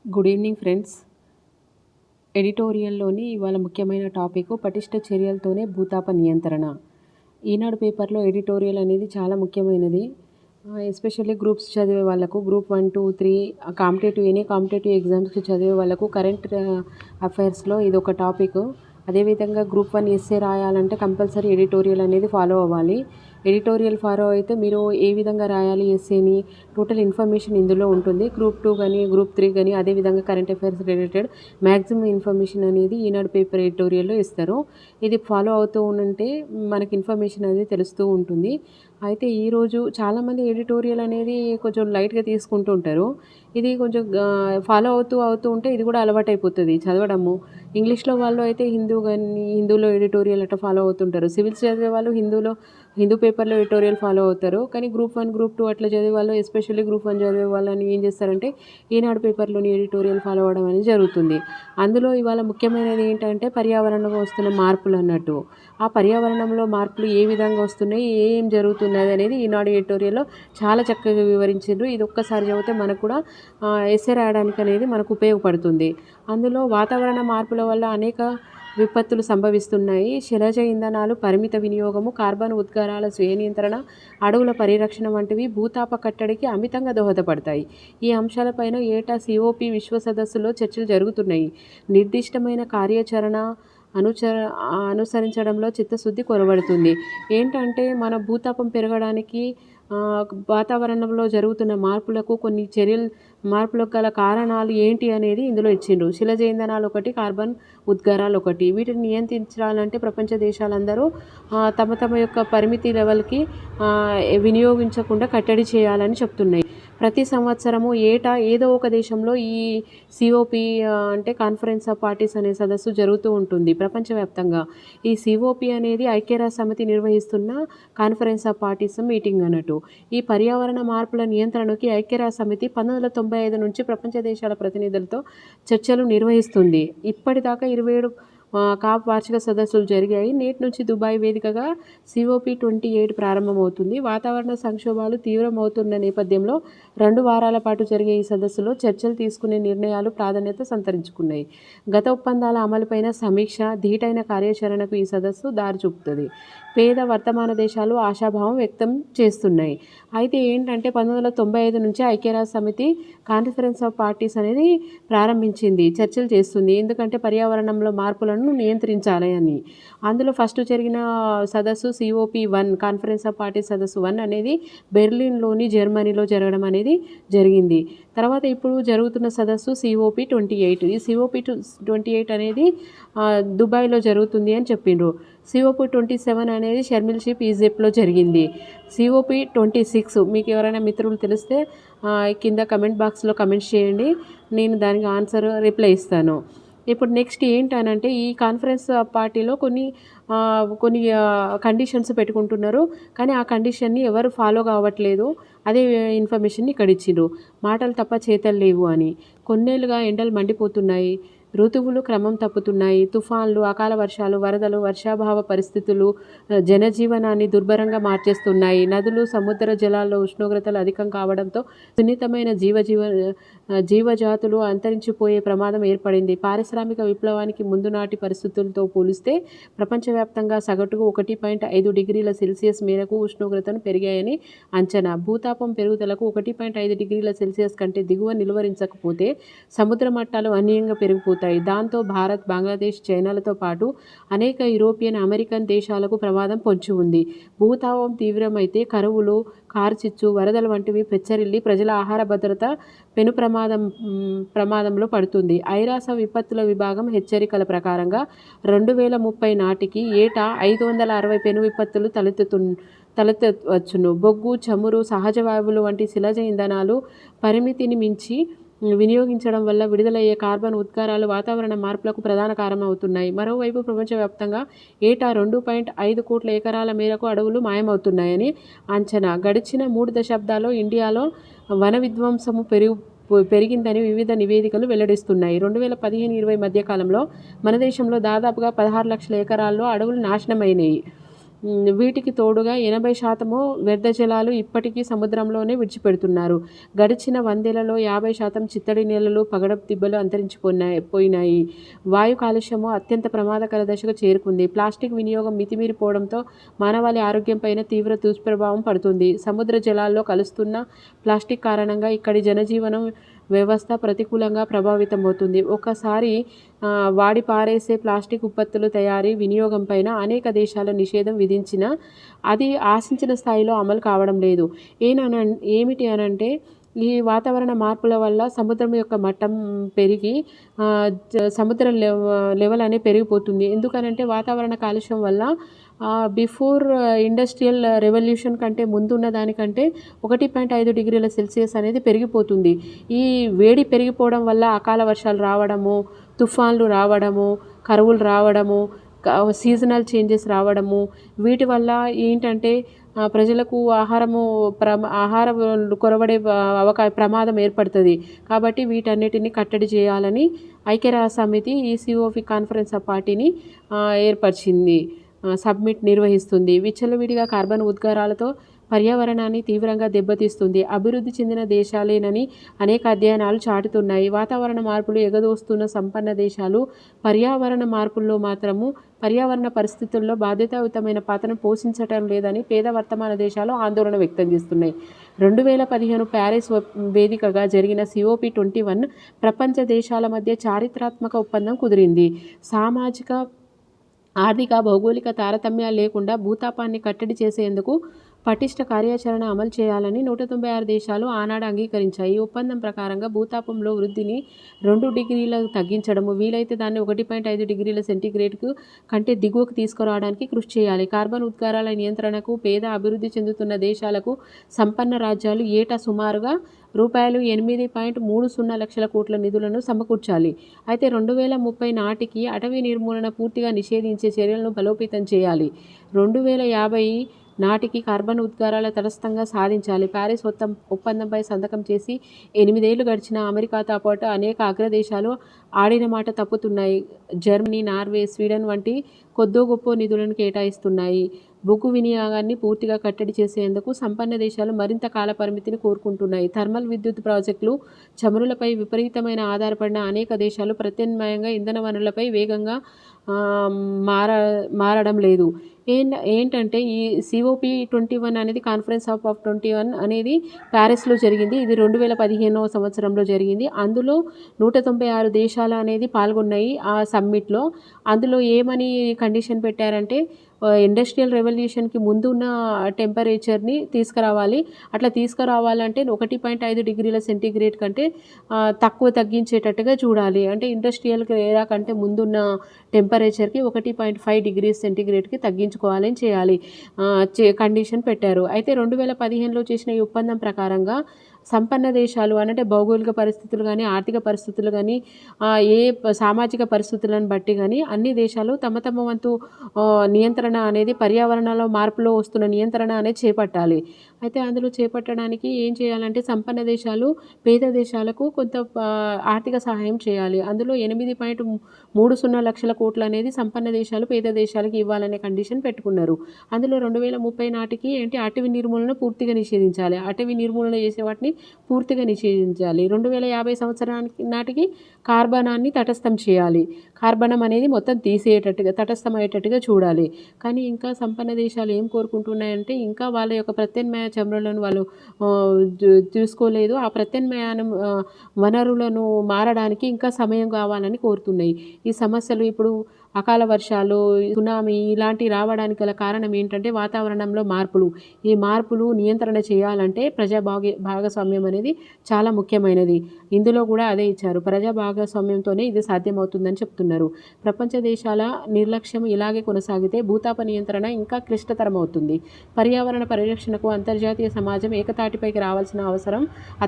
Good evening friends. ఎడిటోరియల్లోని ఇవాళ ముఖ్యమైన topic పటిష్ట చర్యలతోనే భూతాప నియంత్రణ. ఈనాడు పేపర్లో ఎడిటోరియల్ అనేది చాలా ముఖ్యమైనది. ఎస్పెషల్లీ గ్రూప్స్ చదివే వాళ్ళకు, గ్రూప్ 1, 2, 3 కాంపిటేటివ్ ఎగ్జామ్స్కి చదివే వాళ్ళకు కరెంట్ అఫైర్స్లో ఇది ఒక టాపిక్. అదేవిధంగా గ్రూప్ 1 ఎస్ఏ రాయాలంటే కంపల్సరీ ఎడిటోరియల్ అనేది ఫాలో అవ్వాలి. ఎడిటోరియల్ ఫాలో అయితే మీరు ఏ విధంగా రాయాలి ఎస్ఏని టోటల్ ఇన్ఫర్మేషన్ ఇందులో ఉంటుంది. గ్రూప్ 2 కానీ గ్రూప్ 3 కానీ అదేవిధంగా current affairs related maximum information అనేది ఈనాడు పేపర్ ఎడిటోరియల్లో ఇస్తారు. ఇది ఫాలో అవుతూ ఉంటే మనకి ఇన్ఫర్మేషన్ అనేది తెలుస్తూ ఉంటుంది. అయితే ఈరోజు చాలామంది ఎడిటోరియల్ అనేది కొంచెం లైట్గా తీసుకుంటూ ఉంటారు. ఇది కొంచెం ఫాలో అవుతూ ఉంటే ఇది కూడా అలవాటైపోతుంది చదవడము. ఇంగ్లీష్లో వాళ్ళు అయితే హిందూలో ఎడిటోరియల్ అట్లా ఫాలో అవుతుంటారు. సివిల్స్ చదివే వాళ్ళు హిందూ పేపర్లో ఎడిటోరియల్ ఫాలో అవుతారు. కానీ గ్రూప్ 1, గ్రూప్ 2 అట్లా చదివే వాళ్ళు, ఎస్పెషల్లీ గ్రూప్ 1 చదివే వాళ్ళని ఏం చేస్తారంటే ఈనాడు పేపర్లోని ఎడిటోరియల్ ఫాలో అవ్వడం అనేది జరుగుతుంది. అందులో ఇవాళ ముఖ్యమైనది ఏంటంటే పర్యావరణంలో వస్తున్న మార్పులు అన్నట్టు. ఆ పర్యావరణంలో మార్పులు ఏ విధంగా వస్తున్నాయి, ఏం జరుగుతున్నది అనేది ఈనాడు ఎడిటోరియల్లో చాలా చక్కగా వివరించారు. ఇది ఒక్కసారి చదివితే మనకు కూడా ఎస్సే రాయడానికి అనేది మనకు ఉపయోగపడుతుంది. అందులో వాతావరణ మార్పుల వల్ల అనేక విపత్తులు సంభవిస్తున్నాయి. శిలాజ ఇంధనాలు పరిమిత వినియోగము, కార్బన్ ఉద్గారాల స్వీయ నియంత్రణ, అడవుల పరిరక్షణ వంటివి భూతాప కట్టడికి అమితంగా దోహదపడతాయి. ఈ అంశాలపైన ఏటా సిఓపి విశ్వ సదస్సులో చర్చలు జరుగుతున్నాయి. నిర్దిష్టమైన కార్యాచరణ అనుసరించడంలో చిత్తశుద్ధి కొరబడుతుంది. ఏంటంటే మన భూతాపం పెరగడానికి వాతావరణంలో జరుగుతున్న మార్పులకు గల కారణాలు ఏంటి అనేది ఇందులో ఇచ్చిండ్రు. శిలాజ ఇంధనాలు ఒకటి, కార్బన్ ఉద్గారాలు ఒకటి. వీటిని నియంత్రించాలంటే ప్రపంచ దేశాలందరూ తమ యొక్క పరిమితి లెవెల్కి వినియోగించకుండా కట్టడి చేయాలని చెప్తున్నాయి. ప్రతి సంవత్సరము ఏటా ఏదో ఒక దేశంలో ఈ సిఓపి అంటే కాన్ఫరెన్స్ ఆఫ్ పార్టీస్ అనే సదస్సు జరుగుతూ ఉంటుంది ప్రపంచవ్యాప్తంగా. ఈ సిఓపి అనేది ఐక్యరాజ్య సమితి నిర్వహిస్తున్న కాన్ఫరెన్స్ ఆఫ్ పార్టీస్ మీటింగ్ అన్నట్టు. ఈ పర్యావరణ మార్పుల నియంత్రణకి ఐక్యరాజ్య సమితి 1995 నుంచి ప్రపంచ దేశాల ప్రతినిధులతో చర్చలు నిర్వహిస్తుంది. ఇప్పటిదాకా 27 కాప్ వార్షిక సదస్సులు జరిగాయి. నేటి నుంచి దుబాయ్ వేదికగా సిఓపి 28 ప్రారంభమవుతుంది. వాతావరణ సంక్షోభాలు తీవ్రమవుతున్న నేపథ్యంలో 2 వారాల పాటు జరిగే ఈ సదస్సులో చర్చలు తీసుకునే నిర్ణయాలు ప్రాధాన్యత సంతరించుకున్నాయి. గత ఒప్పందాల అమలుపైన సమీక్ష, ధీటైన కార్యాచరణకు ఈ సదస్సు దారి చూపుతుంది. పేద వర్తమాన దేశాలు ఆశాభావం వ్యక్తం చేస్తున్నాయి. అయితే ఏంటంటే 1995 నుంచి ఐక్యరాజ్య సమితి కాన్ఫరెన్స్ ఆఫ్ పార్టీస్ అనేది ప్రారంభించింది, చర్చలు చేస్తుంది. ఎందుకంటే పర్యావరణంలో మార్పులను నియంత్రించాలి అని. అందులో ఫస్ట్ జరిగిన సదస్సు సిఓపి 1 కాన్ఫరెన్స్ ఆఫ్ పార్టీస్ సదస్సు 1 అనేది బెర్లిన్లోని జర్మనీలో జరగడం అనేది జరిగింది. తర్వాత ఇప్పుడు జరుగుతున్న సదస్సు సిఓపి 28. ఈ సిఓపి 28 అనేది దుబాయ్లో జరుగుతుంది అని చెప్పిండ్రు. సిఓపి 27 అనేది షర్మిల్ ఈజిప్ట్లో జరిగింది. సిఓపి 26 మీకు ఎవరైనా మిత్రులు తెలిస్తే కింద కమెంట్ బాక్స్లో కమెంట్స్ చేయండి, నేను దానికి ఆన్సర్ రిప్లై ఇస్తాను. ఇప్పుడు నెక్స్ట్ ఏంటనంటే ఈ కాన్ఫరెన్స్ పార్టీలో కొన్ని కండిషన్స్ పెట్టుకుంటున్నారు. కానీ ఆ కండిషన్ని ఎవరు ఫాలో కావట్లేదు. అదే ఇన్ఫర్మేషన్ని ఇక్కడ ఇచ్చిండ్రు. మాటలు తప్ప చేతలు లేవు అని. కొన్నేళ్ళుగా ఎండలు మండిపోతున్నాయి, ఋతువులు క్రమం తప్పుతున్నాయి, తుఫాన్లు, అకాల వర్షాలు, వరదలు, వర్షాభావ పరిస్థితులు జనజీవనాన్ని దుర్భరంగా మార్చేస్తున్నాయి. నదులు, సముద్ర జలాల్లో ఉష్ణోగ్రతలు అధికం కావడంతో సున్నితమైన జీవజాతులు అంతరించిపోయే ప్రమాదం ఏర్పడింది. పారిశ్రామిక విప్లవానికి ముందు నాటి పరిస్థితులతో పోలిస్తే ప్రపంచవ్యాప్తంగా సగటుకు 1.5 డిగ్రీల సెల్సియస్ మేరకు ఉష్ణోగ్రతలు పెరిగాయని అంచనా. భూతాపం పెరుగుదలకు 1.5 డిగ్రీల సెల్సియస్ కంటే దిగువ నిలువరించకపోతే సముద్ర మట్టాలు అన్యాయంగా పెరిగిపోతాయి. దాంతో భారత్, బంగ్లాదేశ్, చైనాలతో పాటు అనేక యూరోపియన్, అమెరికన్ దేశాలకు ప్రమాదం పొంచి ఉంది. భూతాపం తీవ్రమైతే కరువులు, కార్చిచ్చు, వరదలు వంటివి పెచ్చరిల్లి ప్రజల ఆహార భద్రత పెను ప్రమాదంలో పడుతుంది. ఐరాస విపత్తుల విభాగం హెచ్చరికల ప్రకారంగా 2030 నాటికి ఏటా 560 పెను విపత్తులు తలెత్తవచ్చును. బొగ్గు, చమురు, సహజ వాయువులు వంటి శిలాజ ఇంధనాలు పరిమితిని మించి వినియోగించడం వల్ల విడుదలయ్యే కార్బన్ ఉద్గారాలు వాతావరణ మార్పులకు ప్రధాన కారణమవుతున్నాయి. మరోవైపు ప్రపంచవ్యాప్తంగా ఏటా 2.5 కోట్ల ఎకరాల మేరకు అడవులు మాయమవుతున్నాయని అంచనా. గడిచిన 3 దశాబ్దాల్లో ఇండియాలో వన విధ్వంసము పెరిగిందని వివిధ నివేదికలు వెల్లడిస్తున్నాయి. 2015-20 మధ్యకాలంలో మన దేశంలో దాదాపుగా 16 లక్షల ఎకరాల్లో అడవులు నాశనమైనాయి. వీటికి తోడుగా 80% వ్యర్థ జలాలు ఇప్పటికీ సముద్రంలోనే విడిచిపెడుతున్నారు. గడిచిన 100ఏళ్లలో 50% చిత్తడి నేలలు, పగడపు దిబ్బలు పోయినాయి. వాయు కాలుష్యము అత్యంత ప్రమాదకర దశకు చేరుకుంది. ప్లాస్టిక్ వినియోగం మితిమీరిపోవడంతో మానవాళి ఆరోగ్యంపైన తీవ్ర దుష్ప్రభావం పడుతుంది. సముద్ర జలాల్లో కలుస్తున్న ప్లాస్టిక్ కారణంగా ఇక్కడి జనజీవనం వ్యవస్థ ప్రతికూలంగా ప్రభావితమవుతుంది. ఒకసారి వాడి పారేసే ప్లాస్టిక్ ఉత్పత్తుల తయారీ, వినియోగంపైన అనేక దేశాలు నిషేధం విధించినా అది ఆశించిన స్థాయిలో అమలు కావడం లేదు. ఏమిటి అనంటే ఈ వాతావరణ మార్పుల వల్ల సముద్రం యొక్క మట్టం పెరిగి సముద్ర లెవెల్ అనేది పెరిగిపోతుంది. ఎందుకనంటే వాతావరణ కాలుష్యం వల్ల బిఫోర్ ఇండస్ట్రియల్ రెవల్యూషన్ కంటే ముందున్న దానికంటే 1.5 డిగ్రీల సెల్సియస్ అనేది పెరిగిపోతుంది. ఈ వేడి పెరిగిపోవడం వల్ల అకాల వర్షాలు రావడము, తుఫాన్లు రావడము, కరువులు రావడము, సీజనల్ చేంజెస్ రావడము, వీటి వల్ల ఏంటంటే ప్రజలకు ఆహార కొరవడే ప్రమాదం ఏర్పడుతుంది. కాబట్టి వీటన్నిటిని కట్టడి చేయాలని ఐక్యరాజ్య సమితి ఈ COP కాన్ఫరెన్స్ ఆఫ్ పార్టీని ఏర్పరిచింది, సబ్మిట్ నిర్వహిస్తుంది. విచ్చలవిడిగా కార్బన్ ఉద్గారాలతో పర్యావరణాన్ని తీవ్రంగా దెబ్బతీస్తుంది. అభివృద్ధి చెందిన దేశాలేనని అనేక అధ్యయనాలు చాటుతున్నాయి. వాతావరణ మార్పులు ఎగదోస్తున్న సంపన్న దేశాలు పర్యావరణ పరిస్థితుల్లో బాధ్యతాయుతమైన పాత్రను పోషించటం లేదని పేద వర్తమాన దేశాలు ఆందోళన వ్యక్తం చేస్తున్నాయి. 2015 ప్యారిస్ వేదికగా జరిగిన COP21 ప్రపంచ దేశాల మధ్య చారిత్రాత్మక ఒప్పందం కుదిరింది. సామాజిక, ఆర్థిక, భౌగోళిక తారతమ్యాలు లేకుండా భూతాపాన్ని కట్టడి చేసేందుకు పటిష్ట కార్యాచరణ అమలు చేయాలని 196 దేశాలు ఆనాడు అంగీకరించాయి. ఈ ఒప్పందం ప్రకారంగా భూతాపంలో వృద్ధిని 2 డిగ్రీలకు తగ్గించడము, వీలైతే దాన్ని 1.5 డిగ్రీల సెంటీగ్రేడ్కు కంటే దిగువకు తీసుకురావడానికి కృషి చేయాలి. కార్బన్ ఉద్గారాల నియంత్రణకు పేద, అభివృద్ధి చెందుతున్న దేశాలకు సంపన్న రాజ్యాలు ఏటా సుమారుగా ₹8.30 లక్షల కోట్ల నిధులను సమకూర్చాలి. అయితే 2030 నాటికి అటవీ నిర్మూలన పూర్తిగా నిషేధించే చర్యలను బలోపేతం చేయాలి. 2050 నాటికి కార్బన్ ఉద్గారాల తటస్థంగా సాధించాలి. ప్యారిస్ ఒప్పందంపై సంతకం చేసి 8 ఏళ్లు గడిచినా అమెరికాతో పాటు అనేక అగ్రదేశాలు ఆడిన మాట తప్పుతున్నాయి. జర్మనీ, నార్వే, స్వీడన్ వంటి కొద్దో గొప్పో నిధులను కేటాయిస్తున్నాయి. బొగ్గు వినియోగాన్ని పూర్తిగా కట్టడి చేసేందుకు సంపన్న దేశాలు మరింత కాలపరిమితిని కోరుకుంటున్నాయి. థర్మల్ విద్యుత్ ప్రాజెక్టులు, చమురులపై విపరీతమైన ఆధారపడిన అనేక దేశాలు ప్రత్యామ్నాయంగా ఇంధన వనరులపై వేగంగా మారడం లేదు. ఏంటంటే ఈ COP21 అనేది కాన్ఫరెన్స్ ఆఫ్ 21 అనేది ప్యారిస్లో జరిగింది. ఇది 2015వ సంవత్సరంలో జరిగింది. అందులో 196 దేశాలు అనేది పాల్గొన్నాయి ఆ సమ్మిట్లో. అందులో ఏమని కండిషన్ పెట్టారంటే ఇండస్ట్రియల్ రెవల్యూషన్కి ముందు ఉన్న టెంపరేచర్ని తీసుకురావాలి. అట్లా తీసుకురావాలంటే 1.5 డిగ్రీల సెంటీగ్రేడ్ కంటే తక్కువ తగ్గించేటట్టుగా చూడాలి. అంటే ఇండస్ట్రియల్ ఏరా కంటే ముందున్న టెంపరేచర్కి 1.5 డిగ్రీ సెంటీగ్రేడ్కి తగ్గించుకోవాలని చేయాలి కండిషన్ పెట్టారు. అయితే 2015లో చేసిన ఈ ఒప్పందం ప్రకారంగా సంపన్న దేశాలు అంటే భౌగోళిక పరిస్థితులు కానీ, ఆర్థిక పరిస్థితులు కానీ, సామాజిక పరిస్థితులను బట్టి కానీ అన్ని దేశాలు తమ వంతు నియంత్రణ అనేది, పర్యావరణంలో మార్పులో వస్తున్న నియంత్రణ అనేది చేపట్టాలి. అయితే అందులో చేపట్టడానికి ఏం చేయాలంటే సంపన్న దేశాలు పేద దేశాలకు కొంత ఆర్థిక సహాయం చేయాలి. అందులో 8.30 లక్షల కోట్లు అనేది సంపన్న దేశాలు పేద దేశాలకు ఇవ్వాలనే కండిషన్ పెట్టుకున్నారు. అందులో 2030 నాటికి అటవీ నిర్మూలన పూర్తిగా నిషేధించాలి. అటవీ నిర్మూలన చేసే వాటిని పూర్తిగా నిషేధించాలి. 2050 సంవత్సరానికి నాటికి కార్బనాన్ని తటస్థం చేయాలి. కార్బనం అనేది మొత్తం తీసేటట్టుగా, తటస్థమయ్యేటట్టుగా చూడాలి. కానీ ఇంకా సంపన్న దేశాలు ఏం కోరుకుంటున్నాయంటే ఇంకా వాళ్ళ యొక్క ప్రత్యామ్నాయ చమురులను వాళ్ళు చూసుకోలేదు. ఆ ప్రత్యామ్నాయ వనరులను మారడానికి ఇంకా సమయం కావాలని కోరుతున్నాయి. ఈ సమస్యలు ఇప్పుడు అకాల వర్షాలు, సునామీ ఇలాంటి రావడానికి గల కారణం ఏంటంటే వాతావరణంలో మార్పులు. ఈ మార్పులు నియంత్రణ చేయాలంటే ప్రజా భాగస్వామ్యం అనేది చాలా ముఖ్యమైనది. ఇందులో కూడా అదే ఇచ్చారు. ప్రజా భాగస్వామ్యంతోనే ఇది సాధ్యమవుతుందని చెప్తున్నారు. ప్రపంచ దేశాల నిర్లక్ష్యం ఇలాగే కొనసాగితే భూతాప నియంత్రణ ఇంకా క్లిష్టతరం అవుతుంది. పర్యావరణ పరిరక్షణకు అంతర్జాతీయ సమాజం ఏకతాటిపైకి రావాల్సిన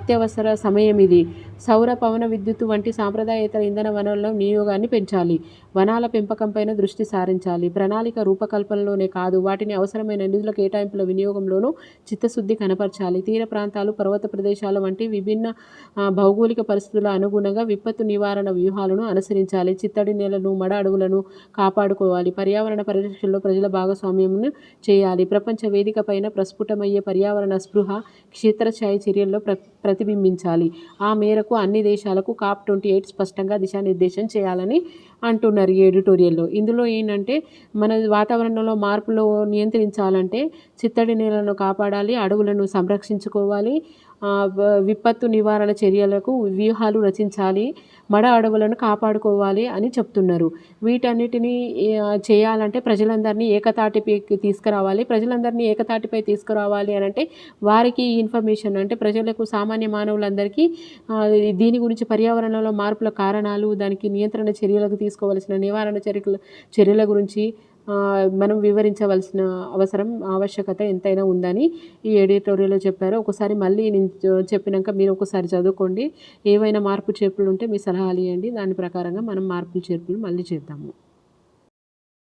అత్యవసర సమయం ఇది. సౌర, పవన విద్యుత్తు వంటి సాంప్రదాయేతర ఇంధన వనరుల వినియోగాన్ని పెంచాలి. వనాల పెంపకం పెంపకంపైన దృష్టి సారించాలి. ప్రణాళిక రూపకల్పనలోనే కాదు, వాటిని అవసరమైన నిధుల కేటాయింపుల వినియోగంలోనూ చిత్తశుద్ధి కనపరచాలి. తీర ప్రాంతాలు, పర్వత ప్రదేశాలు వంటి విభిన్న భౌగోళిక పరిస్థితుల అనుగుణంగా విపత్తు నివారణ వ్యూహాలను అనుసరించాలి. చిత్తడి నేలను, మడ అడవులను కాపాడుకోవాలి. పర్యావరణ పరిరక్షణలో ప్రజల భాగస్వామ్యం చేయాలి. ప్రపంచ వేదిక పైన ప్రస్ఫుటమయ్యే పర్యావరణ స్పృహ క్షేత్రస్థాయి చర్యల్లో ప్రతిబింబించాలి. ఆ మేరకు అన్ని దేశాలకు COP28 స్పష్టంగా దిశానిర్దేశం చేయాలని అంటున్నారు ఈ ఎడిటోరియల్లో. ఇందులో ఏంటంటే మన వాతావరణంలో మార్పులు నియంత్రించాలంటే చిత్తడి నేలను కాపాడాలి, అడవులను సంరక్షించుకోవాలి, విపత్తు నివారణ చర్యలకు వ్యూహాలు రచించాలి, మడ అడవులను కాపాడుకోవాలి అని చెప్తున్నారు. వీటన్నిటినీ చేయాలంటే ప్రజలందరినీ ఏకతాటిపైకి తీసుకురావాలి. ప్రజలందరినీ ఏకతాటిపై తీసుకురావాలి అని అంటే వారికి ఈ ఇన్ఫర్మేషన్ అంటే ప్రజలకు, సామాన్య మానవులందరికీ దీని గురించి, పర్యావరణంలో మార్పుల కారణాలు, దానికి నియంత్రణ చర్యలకు తీసుకోవాల్సిన నివారణ చర్యల గురించి మనం వివరించవలసిన ఆవశ్యకత ఎంతైనా ఉందని ఈ ఎడిటోరియల్లో చెప్పారు. ఒకసారి మళ్ళీ నేను చెప్పినాక మీరు ఒకసారి చదువుకోండి. ఏవైనా మార్పు చేర్పులు ఉంటే మీ సలహాలు ఇవ్వండి. దాని ప్రకారంగా మనం మార్పులు చేర్పులు మళ్ళీ చేద్దాము.